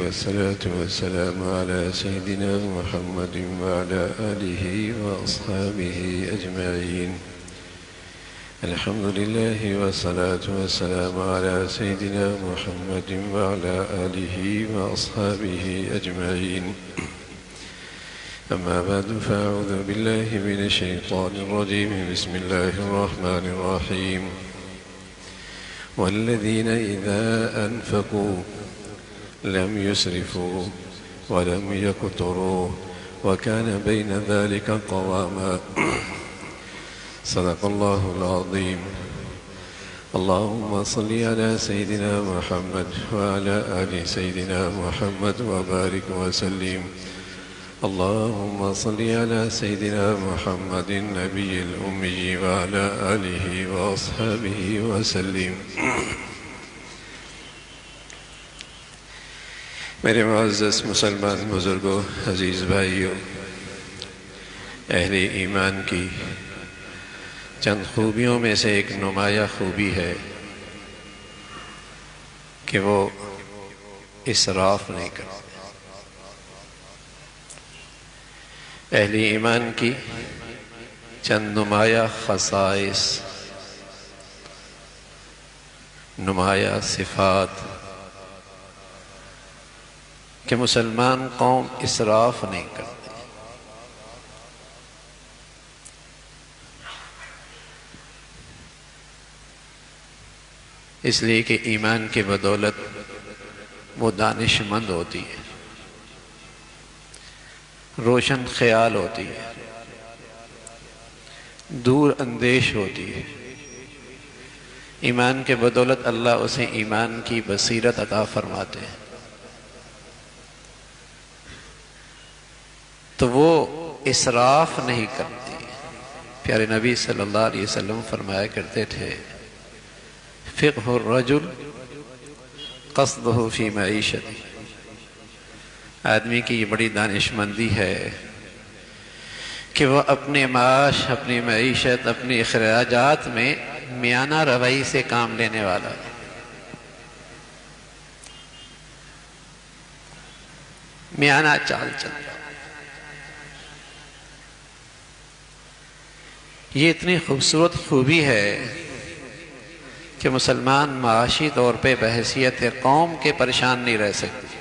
والصلاة والسلام على سيدنا محمد وعلى آله وأصحابه أجمعين. الحمد لله والصلاة والسلام على سيدنا محمد وعلى آله وأصحابه أجمعين. أما بعد فأعوذ بالله من الشيطان الرجيم. بسم الله الرحمن الرحيم. والذين إذا أنفقوا لم يسرفوا ولم يقتروا وكان بين ذلك قواما. صدق الله العظيم. اللهم صل على سيدنا محمد وعلى آل سيدنا محمد وبارك وسلم. اللهم صل على سيدنا محمد النبي الأمي وعلى آله وأصحابه وسلم. میرے معزز مسلمان بزرگوں، عزیز بھائیوں، اہل ایمان کی چند خوبیوں میں سے ایک نمایاں خوبی ہے کہ وہ اسراف نہیں کرتے۔ اہل ایمان کی چند نمایاں خصائص، نمایاں صفات کہ مسلمان قوم اسراف نہیں کرتے۔ اس لیے کہ ایمان کی بدولت وہ دانش مند ہوتی ہے، روشن خیال ہوتی ہے، دور اندیش ہوتی ہے۔ ایمان کے بدولت اللہ اسے ایمان کی بصیرت عطا فرماتے ہیں، تو وہ اسراف نہیں کرتی۔ پیارے نبی صلی اللہ علیہ وسلم فرمایا کرتے تھے، فقہ الرجل قصدہ فی معیشتی۔ آدمی کی یہ بڑی دانش مندی ہے کہ وہ اپنے معاش، اپنی معیشت، اپنی اخراجات میں میانہ روی سے کام لینے والا ہے۔ میانہ چال چلتا۔ یہ اتنی خوبصورت خوبی ہے کہ مسلمان معاشی طور پہ بحیثیت قوم کے پریشان نہیں رہ سکتے۔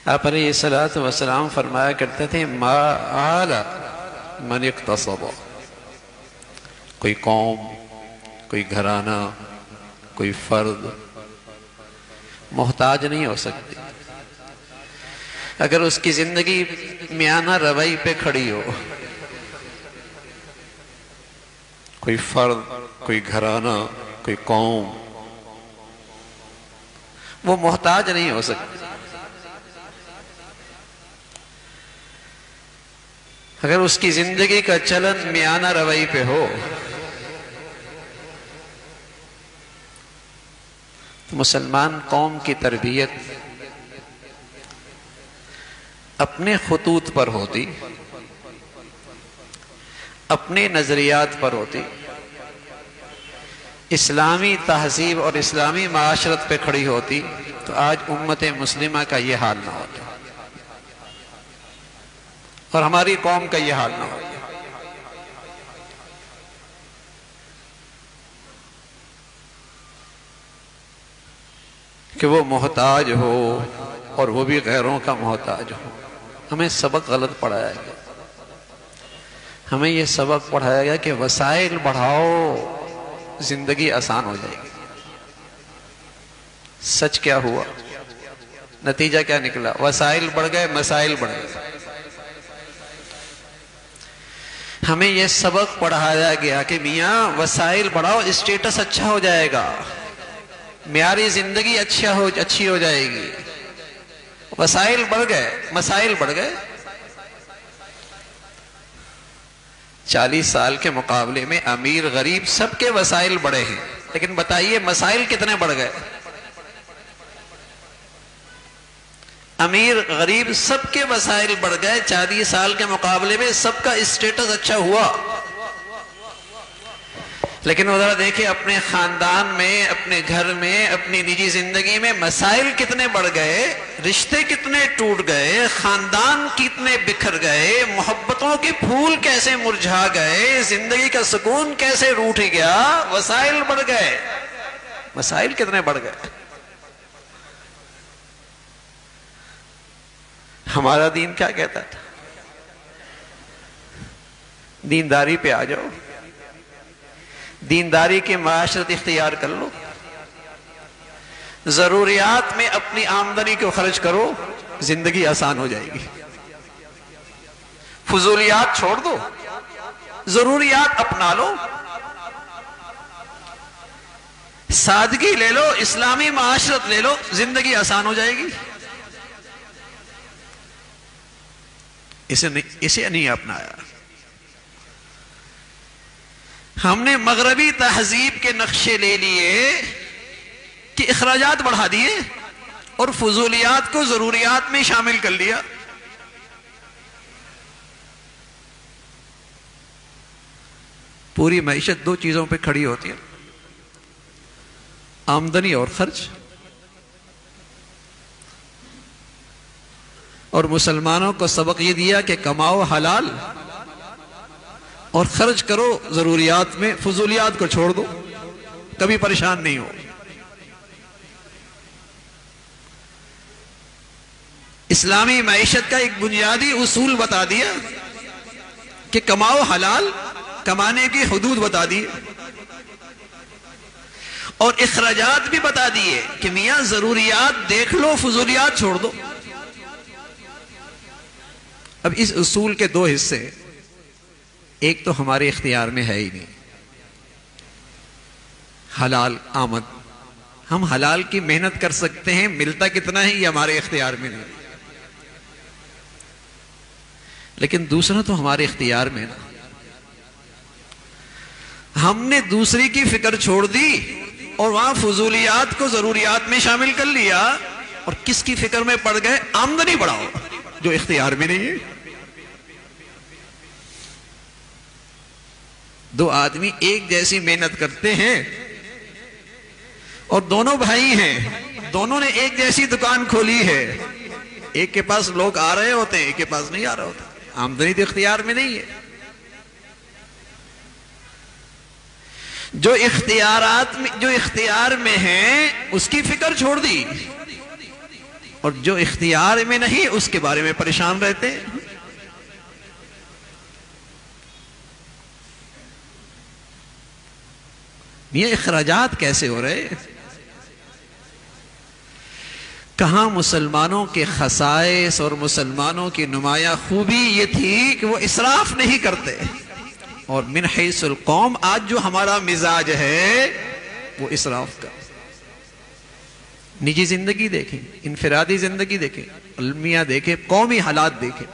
آپ علیہ الصلوۃ والسلام فرمایا کرتے تھے، ما آل من اقتصب۔ کوئی قوم، کوئی گھرانہ، کوئی فرد محتاج نہیں ہو سکتی اگر اس کی زندگی میانہ روی پہ کھڑی ہو۔ کوئی فرد، کوئی گھرانہ، کوئی قوم وہ محتاج نہیں ہو سکتی اگر اس کی زندگی کا چلن میانہ روی پہ ہو۔ تو مسلمان قوم کی تربیت اپنے خطوط پر ہوتی، اپنے نظریات پر ہوتی، اسلامی تہذیب اور اسلامی معاشرت پہ کھڑی ہوتی، تو آج امت مسلمہ کا یہ حال نہ ہوتا اور ہماری قوم کا یہ حال نہ ہوتا۔ کہ وہ محتاج ہو اور وہ بھی غیروں کا محتاج ہو۔ ہمیں سبق غلط پڑھایا گیا۔ ہمیں یہ سبق پڑھایا گیا کہ وسائل بڑھاؤ، زندگی آسان ہو جائے گی۔ سچ کیا ہوا؟ نتیجہ کیا نکلا؟ وسائل بڑھ گئے، مسائل بڑھ گئے۔ ہمیں یہ سبق پڑھایا گیا کہ میاں وسائل بڑھاؤ، اسٹیٹس اچھا ہو جائے گا، معیاری زندگی اچھی ہو جائے گی۔ وسائل بڑھ گئے، مسائل بڑھ گئے۔ 40 سال کے مقابلے میں امیر غریب سب کے وسائل بڑھے ہیں، لیکن بتائیے مسائل کتنے بڑھ گئے؟ امیر غریب سب کے وسائل بڑھ گئے، 40 سال کے مقابلے میں سب کا اسٹیٹس اچھا ہوا، لیکن ذرا دیکھیں اپنے خاندان میں، اپنے گھر میں، اپنی نجی زندگی میں مسائل کتنے بڑھ گئے، رشتے کتنے ٹوٹ گئے، خاندان کتنے بکھر گئے، محبتوں کے پھول کیسے مرجھا گئے، زندگی کا سکون کیسے روٹھ گیا، وسائل بڑھ گئے، مسائل کتنے بڑھ گئے۔ ہمارا دین کیا کہتا تھا؟ دینداری پہ آ جاؤ، دینداری کی معاشرت اختیار کر لو، ضروریات میں اپنی آمدنی کو خرچ کرو، زندگی آسان ہو جائے گی۔ فضولیات چھوڑ دو، ضروریات اپنا لو، سادگی لے لو، اسلامی معاشرت لے لو، زندگی آسان ہو جائے گی۔ اسے نہیں اپنایا۔ ہم نے مغربی تہذیب کے نقشے لے لیے کہ اخراجات بڑھا دیے اور فضولیات کو ضروریات میں شامل کر لیا۔ پوری معیشت دو چیزوں پہ کھڑی ہوتی ہے، آمدنی اور خرچ۔ اور مسلمانوں کو سبق یہ دیا کہ کماؤ حلال اور خرچ کرو ضروریات میں، فضولیات کو چھوڑ دو، کبھی پریشان نہیں ہو۔ اسلامی معیشت کا ایک بنیادی اصول بتا دیا کہ کماؤ حلال، کمانے کی حدود بتا دیے، اور اخراجات بھی بتا دیے کہ میاں ضروریات دیکھ لو، فضولیات چھوڑ دو۔ اب اس اصول کے دو حصے، ایک تو ہمارے اختیار میں ہے ہی نہیں، حلال آمد، ہم حلال کی محنت کر سکتے ہیں، ملتا کتنا ہے یہ ہمارے اختیار میں نہیں۔ لیکن دوسرا تو ہمارے اختیار میں نا، ہم نے دوسری کی فکر چھوڑ دی اور وہاں فضولیات کو ضروریات میں شامل کر لیا، اور کس کی فکر میں پڑ گئے؟ آمدنی بڑھاؤ، جو اختیار میں نہیں ہے۔ دو آدمی ایک جیسی محنت کرتے ہیں اور دونوں بھائی ہیں، دونوں نے ایک جیسی دکان کھولی ہے، ایک کے پاس لوگ آ رہے ہوتے ہیں، ایک کے پاس نہیں آ رہا ہوتا، آمدنی تو اختیار میں نہیں ہے۔ جو اختیار میں ہیں اس کی فکر چھوڑ دی، اور جو اختیار میں نہیں اس کے بارے میں پریشان رہتے ہیں۔ یہ اخراجات کیسے ہو رہے؟ کہاں مسلمانوں کے خصائص اور مسلمانوں کی نمایاں خوبی یہ تھی کہ وہ اسراف نہیں کرتے، اور من حیث القوم آج جو ہمارا مزاج ہے وہ اسراف کا۔ نجی زندگی دیکھیں، انفرادی زندگی دیکھیں، المیہ دیکھیں، قومی حالات دیکھیں۔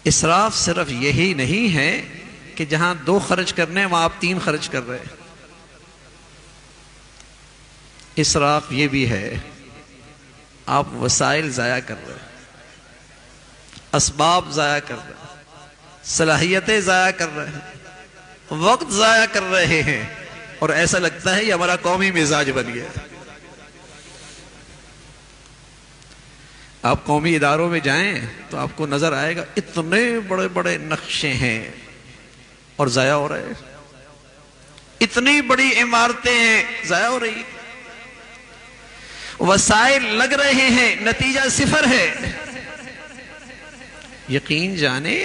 اسراف صرف یہی نہیں ہے کہ جہاں 2 خرچ کرنے وہاں آپ 3 خرچ کر رہے ہیں۔ اسراف یہ بھی ہے آپ وسائل ضائع کر رہے ہیں، اسباب ضائع کر رہے ہیں، صلاحیتیں ضائع کر رہے ہیں، وقت ضائع کر رہے ہیں، اور ایسا لگتا ہے یہ ہمارا قومی مزاج بن گیا۔ آپ قومی اداروں میں جائیں تو آپ کو نظر آئے گا اتنے بڑے بڑے نقشے ہیں اور ضائع ہو رہے ہیں، اتنی بڑی عمارتیں ہیں ضائع ہو رہی، وسائل لگ رہے ہیں، نتیجہ صفر ہے۔ یقین جانے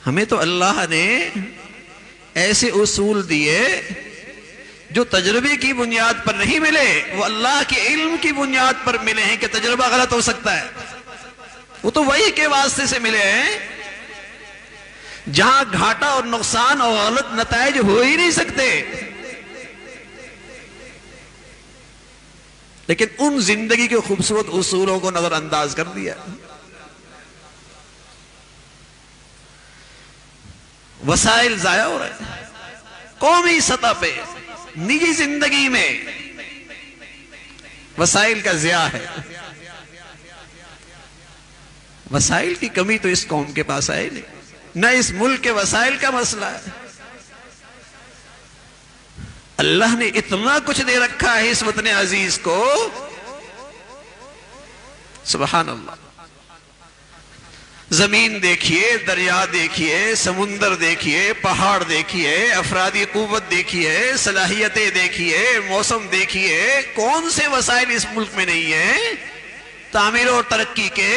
ہمیں تو اللہ نے ایسے اصول دیے جو تجربے کی بنیاد پر نہیں ملے، وہ اللہ کے علم کی بنیاد پر ملے ہیں کہ تجربہ غلط ہو سکتا ہے، وہ تو وحی کے واسطے سے ملے ہیں جہاں گھاٹا اور نقصان اور غلط نتائج ہو ہی نہیں سکتے۔ لیکن ان زندگی کے خوبصورت اصولوں کو نظر انداز کر دیا۔ وسائل ضائع ہو رہے ہیں قومی سطح پہ، نجی زندگی میں وسائل کا ضیاع ہے۔ وسائل کی کمی تو اس قوم کے پاس ہے نہیں۔ نہ اس ملک کے وسائل کا مسئلہ ہے. اللہ نے اتنا کچھ دے رکھا ہے اس وطن عزیز کو، سبحان اللہ. زمین دیکھیے، دریا دیکھیے، سمندر دیکھیے، پہاڑ دیکھیے، افرادی قوت دیکھیے، صلاحیتیں دیکھیے، موسم دیکھیے. کون سے وسائل اس ملک میں نہیں ہیں تعمیر اور ترقی کے؟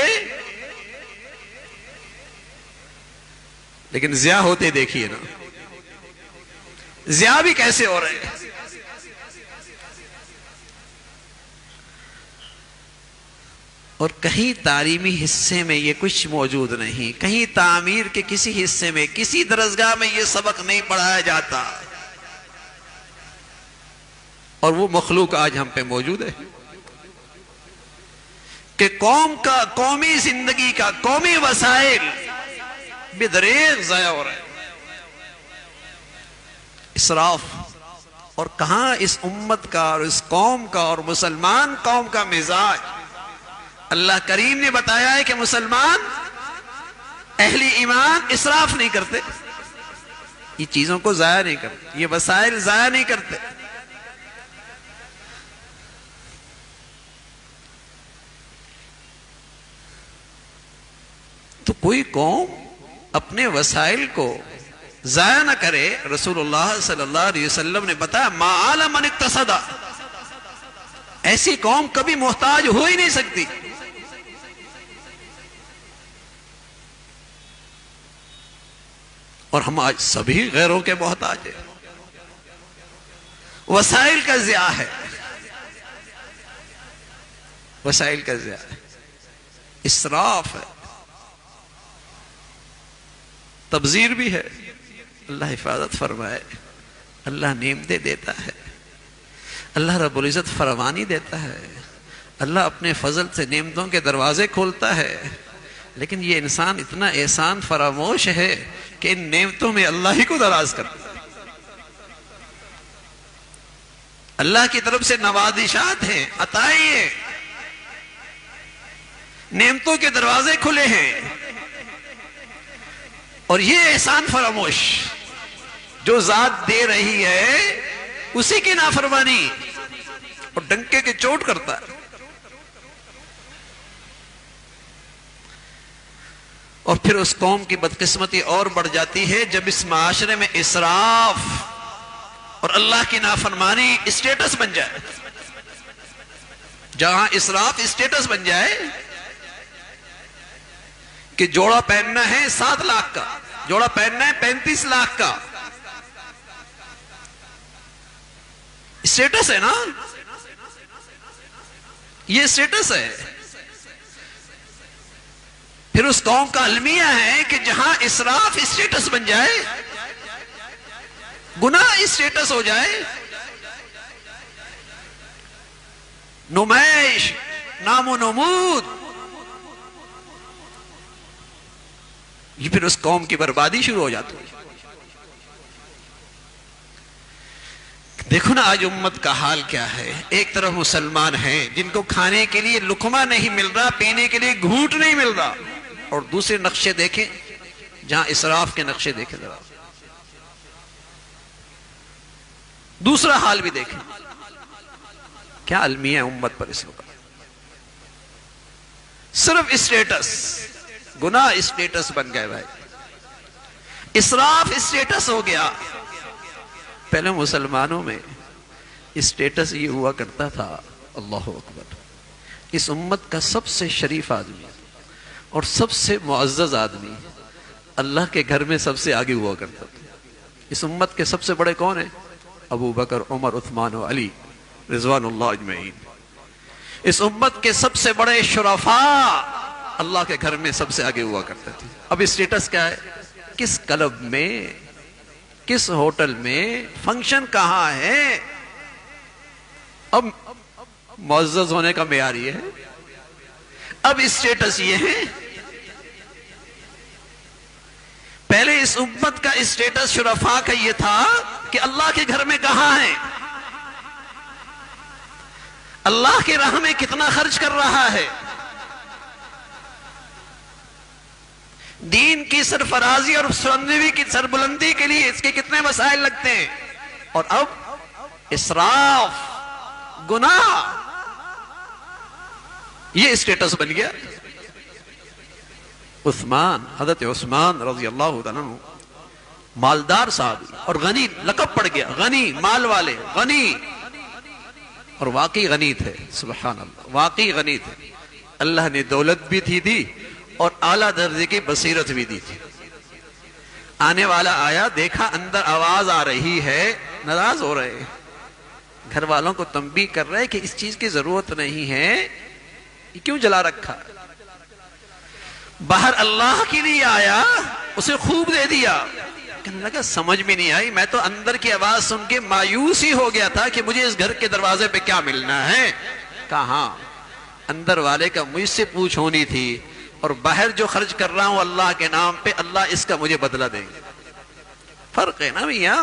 لیکن ضیاء ہوتے دیکھیے نا، ضیاء بھی کیسے ہو رہے ہیں. اور کہیں تعلیمی حصے میں یہ کچھ موجود نہیں، کہیں تعمیر کے کسی حصے میں، کسی درسگاہ میں یہ سبق نہیں پڑھایا جاتا. اور وہ مخلوق آج ہم پہ موجود ہے کہ قوم کا، قومی زندگی کا، قومی وسائل بدریغ ضائع ہو رہے ہیں. اسراف. اور کہاں اس امت کا اور اس قوم کا اور مسلمان قوم کا مزاج. اللہ کریم نے بتایا ہے کہ مسلمان اہل ایمان اسراف نہیں کرتے، یہ چیزوں کو ضائع نہیں کرتے، یہ وسائل ضائع نہیں کرتے. تو کوئی قوم اپنے وسائل کو ضائع نہ کرے. رسول اللہ صلی اللہ علیہ وسلم نے بتایا ما آل من اقتصد، ایسی قوم کبھی محتاج ہو ہی نہیں سکتی. اور ہم آج سبھی غیروں کے محتاج ہیں. وسائل کا ضیاع ہے، وسائل کا ضیاع ہے، اسراف ہے، تبذیر بھی ہے. اللہ حفاظت فرمائے. اللہ نعمتیں دیتا ہے، اللہ رب العزت فراوانی دیتا ہے، اللہ اپنے فضل سے نعمتوں کے دروازے کھولتا ہے. لیکن یہ انسان اتنا احسان فراموش ہے کہ ان نعمتوں میں اللہ ہی کو ناراض کرتا ہے. اللہ کی طرف سے نوازشات ہیں، عطائیں ہیں، نعمتوں کے دروازے کھلے ہیں، اور یہ احسان فراموش جو ذات دے رہی ہے اسی کی نافرمانی اور ڈنکے کے چوٹ کرتا ہے. اور پھر اس قوم کی بدقسمتی اور بڑھ جاتی ہے جب اس معاشرے میں اسراف اور اللہ کی نافرمانی اسٹیٹس بن جائے. جہاں اسراف اسٹیٹس بن جائے کہ جوڑا پہننا ہے 7 لاکھ کا، جوڑا پہننا ہے 35 لاکھ کا، اسٹیٹس ہے نا، یہ اسٹیٹس ہے. پھر اس قوم کا المیہ ہے کہ جہاں اسراف اسٹیٹس بن جائے، گناہ اسٹیٹس ہو جائے، نمائش، نام و نمود، یہ پھر اس قوم کی بربادی شروع ہو جاتی ہے. دیکھو نا آج امت کا حال کیا ہے. ایک طرف مسلمان ہیں جن کو کھانے کے لیے لقمہ نہیں مل رہا، پینے کے لیے گھونٹ نہیں مل رہا، اور دوسرے نقشے دیکھیں جہاں اسراف کے نقشے دیکھیں ذرا، دوسرا حال بھی دیکھیں. کیا المیہ امت پر اس وقت؟ صرف اسٹیٹس، گناہ اسٹیٹس بن گئے بھائی، اسراف اسٹیٹس ہو گیا. پہلے مسلمانوں میں اسٹیٹس یہ ہوا کرتا تھا، اللہ اکبر، اس امت کا سب سے شریف آدمی اور سب سے معزز آدمی اللہ کے گھر میں سب سے آگے ہوا کرتا تھا. اس امت کے سب سے بڑے کون ہیں؟ ابو بکر، عمر، عثمان و علی رضوان اللہ اجمعین. اس امت کے سب سے بڑے شرفاء اللہ کے گھر میں سب سے آگے ہوا کرتے تھے. اب اسٹیٹس کیا ہے؟ کس کلب میں، کس ہوٹل میں، فنکشن کہاں ہے؟ اب معزز ہونے کا معیار یہ ہے، اب اسٹیٹس یہ ہے. پہلے اس امت کا اسٹیٹس شرفاء کا یہ تھا کہ اللہ کے گھر میں کہاں ہے، اللہ کے راہ میں کتنا خرچ کر رہا ہے. دین کی سرفرازی اور سرنوی کی سربلندی کے لیے اس کے کتنے مسائل لگتے ہیں، اور اب اسراف، گناہ، یہ اسٹیٹس بن گیا۔ حضرت عثمان رضی اللہ عنہ مالدار صاحب اور غنی لقب پڑ گیا، غنی، مال والے، غنی، اور واقعی غنی تھے، سبحان اللہ، واقعی غنی تھے۔ اللہ نے دولت بھی دی اور اعلیٰ درجے کی بصیرت بھی دی تھی۔ آنے والا آیا، دیکھا اندر آواز آ رہی ہے، ناراض ہو رہے، گھر والوں کو تنبیہ کر رہے کہ اس چیز کی ضرورت نہیں ہے، یہ کیوں جلا رکھا؟ باہر اللہ کے لیے آیا، اسے خوب دے دیا، کہنے لگا سمجھ میں نہیں آئی، میں تو اندر کی آواز سن کے مایوس ہی ہو گیا تھا کہ مجھے اس گھر کے دروازے پہ کیا ملنا ہے۔ کہاں اندر والے کا مجھ سے پوچھ ہونی تھی، اور باہر جو خرچ کر رہا ہوں اللہ کے نام پہ، اللہ اس کا مجھے بدلہ دیں گے۔ فرق ہے نا بھیا،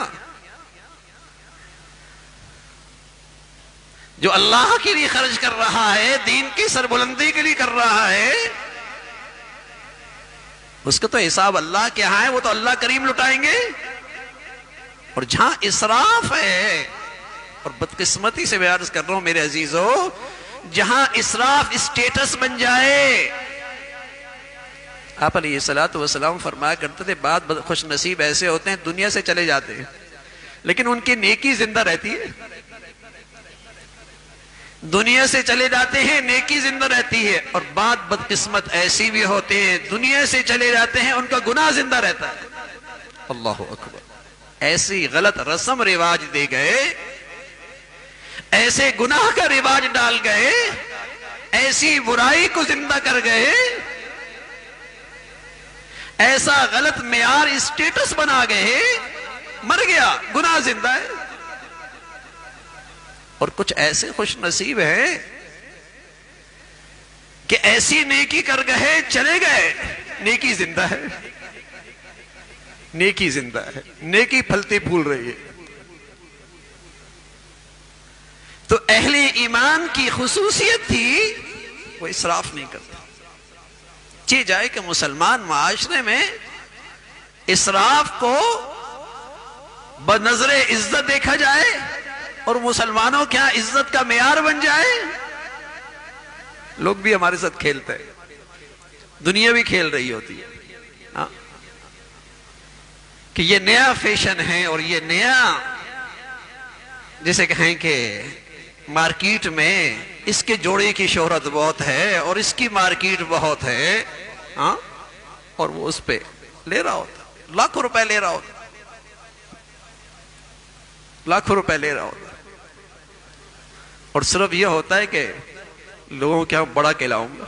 جو اللہ کے لیے خرچ کر رہا ہے، دین کی سربلندی کے لیے کر رہا ہے، اس کا تو حساب اللہ کے ہاں ہے، وہ تو اللہ کریم لٹائیں گے۔ اور جہاں اسراف ہے، اور بدقسمتی سے میں عرض کر رہا ہوں میرے عزیزو، جہاں اسراف اسٹیٹس بن جائے، آپ علیہ الصلوۃ والسلام فرمایا کرتے تھے بعض خوش نصیب ایسے ہوتے ہیں دنیا سے چلے جاتے ہیں لیکن ان کی نیکی زندہ رہتی ہے، دنیا سے چلے جاتے ہیں نیکی زندہ رہتی ہے، اور بعض بدقسمت ایسی بھی ہوتے ہیں دنیا سے چلے جاتے ہیں ان کا گناہ زندہ رہتا ہے۔ اللہ اکبر، ایسی غلط رسم رواج دے گئے، ایسے گناہ کا رواج ڈال گئے، ایسی برائی کو زندہ کر گئے، ایسا غلط معیار اسٹیٹس بنا گئے، مر گیا، گناہ زندہ ہے۔ اور کچھ ایسے خوش نصیب ہیں کہ ایسی نیکی کر گئے، چلے گئے، نیکی زندہ ہے، نیکی زندہ ہے، نیکی پھلتی پھول رہی ہے۔ تو اہل ایمان کی خصوصیت تھی وہ اسراف نہیں کرتا۔ چی جائے کہ مسلمان معاشرے میں اسراف کو بنظر عزت دیکھا جائے اور مسلمانوں کیا عزت کا معیار بن جائے، لوگ بھی ہمارے ساتھ کھیلتے ہیں، دنیا بھی کھیل رہی ہوتی ہے کہ یہ نیا فیشن ہے، اور یہ نیا جیسے کہیں کہ مارکیٹ میں اس کے جوڑے کی شہرت بہت ہے اور اس کی مارکیٹ بہت ہے، اور وہ اس پہ لے رہا ہوتا، لاکھوں روپے لے رہا ہوتا، لاکھوں روپے لے رہا ہوتا، اور صرف یہ ہوتا ہے کہ لوگوں کے یہاں بڑا کہلاؤں گا۔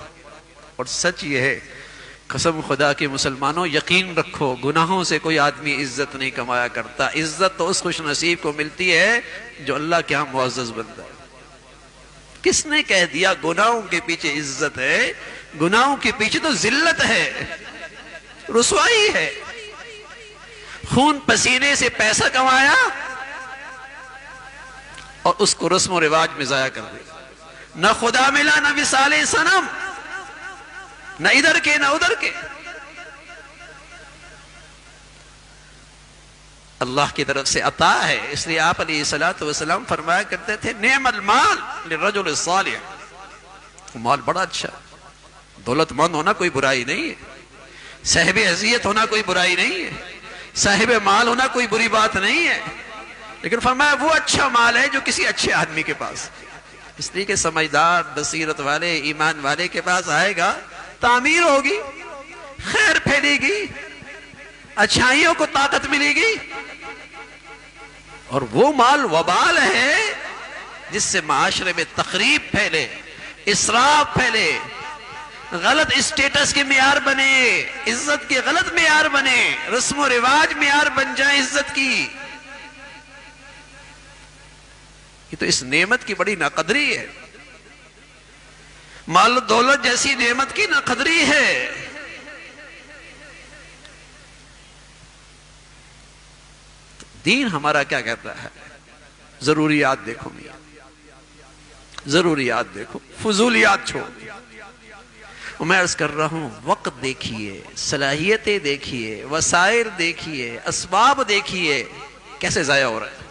اور سچ یہ ہے، قسم خدا کے مسلمانوں یقین رکھو، گناہوں سے کوئی آدمی عزت نہیں کمایا کرتا، عزت تو اس خوش نصیب کو ملتی ہے جو اللہ کے ہاں معزز بنتا ہے۔ کس نے کہہ دیا گناہوں کے پیچھے عزت ہے؟ گناہوں کے پیچھے تو ذلت ہے، رسوائی ہے۔ خون پسینے سے پیسہ کمایا اور اس کو رسم و رواج میں ضائع کر دیا، نہ خدا ملا، نہ مثال صنم، نہ ادھر کے نہ ادھر کے۔ اللہ کی طرف سے عطا ہے، اس لیے آپ علیہ الصلوۃ والسلام فرمایا کرتے تھے نعم المال للرجل الصالح، مال بڑا اچھا، دولت مند ہونا کوئی برائی نہیں ہے، صاحب حیثیت ہونا کوئی برائی نہیں ہے، صاحب مال ہونا کوئی بری بات نہیں ہے، لیکن فرمایا وہ اچھا مال ہے جو کسی اچھے آدمی کے پاس، اس لیے کہ سمجھدار بصیرت والے ایمان والے کے پاس آئے گا، تعمیر ہوگی، خیر پھیلے گی، اچھائیوں کو طاقت ملے گی، اور وہ مال وبال ہے جس سے معاشرے میں تخریب پھیلے، اسراف پھیلے، غلط اسٹیٹس کے معیار بنے، عزت کے غلط معیار بنے، رسم و رواج معیار بن جائے عزت کی۔ یہ تو اس نعمت کی بڑی ناقدری ہے، مال و دولت جیسی نعمت کی ناقدری ہے۔ دین ہمارا کیا کہتا ہے؟ ضروریات دیکھو میاں، ضروریات دیکھو، فضولیات چھوڑ، میں عرض کر رہا ہوں، وقت دیکھیے، صلاحیتیں دیکھیے، وسائل دیکھیے، اسباب دیکھیے، کیسے ضائع ہو رہا ہے،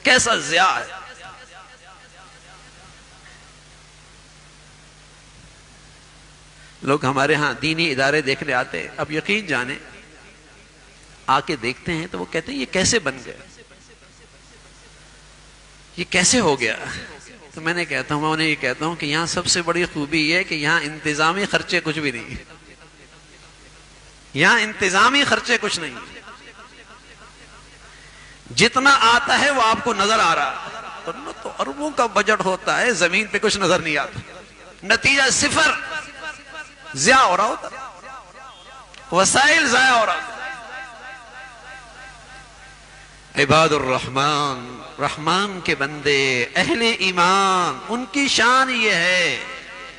کیسا ضیاع ہے۔ لوگ ہمارے ہاں دینی ادارے دیکھنے آتے ہیں، اب یقین جانیں آ کے دیکھتے ہیں تو وہ کہتے ہیں یہ کیسے بن گئے، یہ کیسے ہو گیا؟ تو میں انہیں یہ کہتا ہوں کہ یہاں سب سے بڑی خوبی یہ ہے کہ یہاں انتظامی خرچے کچھ بھی نہیں، یہاں انتظامی خرچے کچھ نہیں، جتنا آتا ہے وہ آپ کو نظر آ رہا، تو اربوں کا بجٹ ہوتا ہے، زمین پہ کچھ نظر نہیں آتا، نتیجہ صفر، ضیاع ہو رہا ہوتا، وسائل ضائع ہو رہا۔ عباد الرحمن، رحمان کے بندے، اہل ایمان، ان کی شان یہ ہے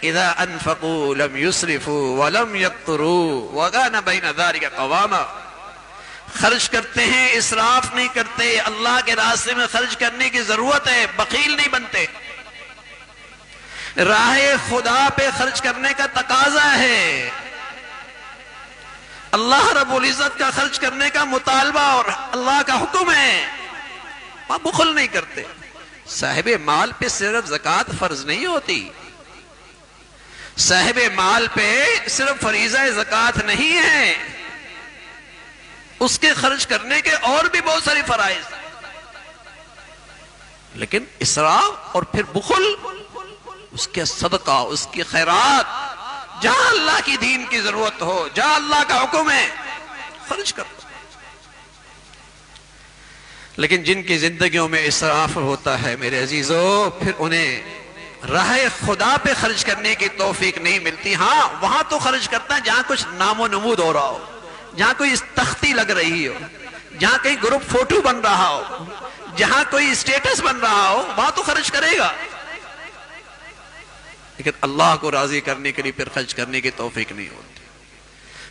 اذا انفقوا لم يسرفوا ولم يقتروا وكان بين ذلك قواما، خرچ کرتے ہیں، اسراف نہیں کرتے، اللہ کے راستے میں خرچ کرنے کی ضرورت ہے، بخیل نہیں بنتے، راہ خدا پہ خرچ کرنے کا تقاضا ہے، اللہ رب العزت کا خرچ کرنے کا مطالبہ اور اللہ کا حکم ہے، وہاں بخل نہیں کرتے۔ صاحب مال پہ صرف زکوٰۃ فرض نہیں ہوتی، صاحب مال پہ صرف فریضہ زکوٰۃ نہیں ہے، اس کے خرچ کرنے کے اور بھی بہت ساری فرائض، لیکن اسراف اور پھر بخل، اس کے صدقہ، اس کی خیرات، جہاں اللہ کی دین کی ضرورت ہو، جہاں اللہ کا حکم ہے، خرچ کرو۔ لیکن جن کی زندگیوں میں اسراف ہوتا ہے میرے عزیزو، پھر انہیں راہ خدا پہ خرچ کرنے کی توفیق نہیں ملتی۔ ہاں وہاں تو خرچ کرتا ہے جہاں کچھ نام و نمود ہو رہا ہو، جہاں کوئی تختی لگ رہی ہو، جہاں کہیں گروپ فوٹو بن رہا ہو، جہاں کوئی اسٹیٹس بن رہا ہو، وہاں تو خرچ کرے گا، لیکن اللہ کو راضی کرنے کے لیے پھر خرچ کرنے کی توفیق نہیں ہوتی،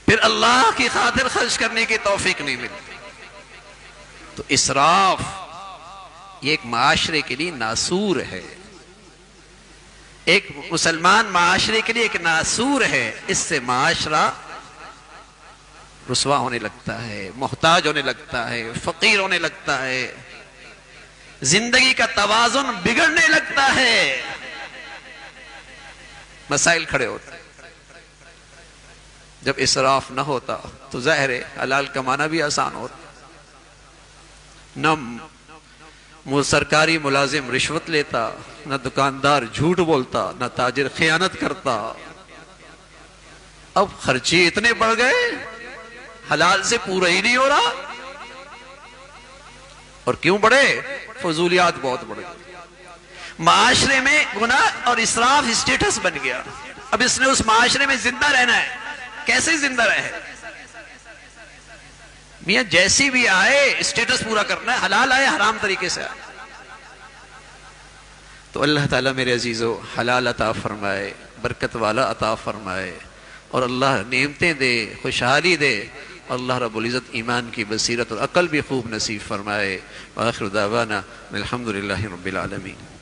پھر اللہ کی خاطر خرچ کرنے کی توفیق نہیں ملتی۔ تو اسراف یہ ایک معاشرے کے لیے ناسور ہے، ایک مسلمان معاشرے کے لیے ایک ناسور ہے، اس سے معاشرہ رسوا ہونے لگتا ہے، محتاج ہونے لگتا ہے، فقیر ہونے لگتا ہے، زندگی کا توازن بگڑنے لگتا ہے، مسائل کھڑے ہوتے ہیں۔ جب اسراف نہ ہوتا تو ظاہر ہے حلال کمانا بھی آسان ہوتا، نہ سرکاری ملازم رشوت لیتا، نہ دکاندار جھوٹ بولتا، نہ تاجر خیانت کرتا۔ اب خرچے اتنے بڑھ گئے، حلال سے پورا ہی نہیں ہو رہا، اور کیوں بڑھے؟ فضولیات بہت بڑھ گئی، معاشرے میں گناہ اور اسراف اسٹیٹس بن گیا۔ اب اس نے اس معاشرے میں زندہ رہنا ہے، کیسے زندہ رہے؟ میاں جیسی بھی آئے اسٹیٹس پورا کرنا ہے، حلال آئے حرام طریقے سے آئے۔ تو اللہ تعالیٰ میرے عزیزو حلال عطا فرمائے، برکت والا عطا فرمائے، اور اللہ نعمتیں دے، خوشحالی دے، اللہ رب العزت ایمان کی بصیرت اور عقل بھی خوب نصیب فرمائے۔ وآخر دعوانا الحمدللہ رب العالمین۔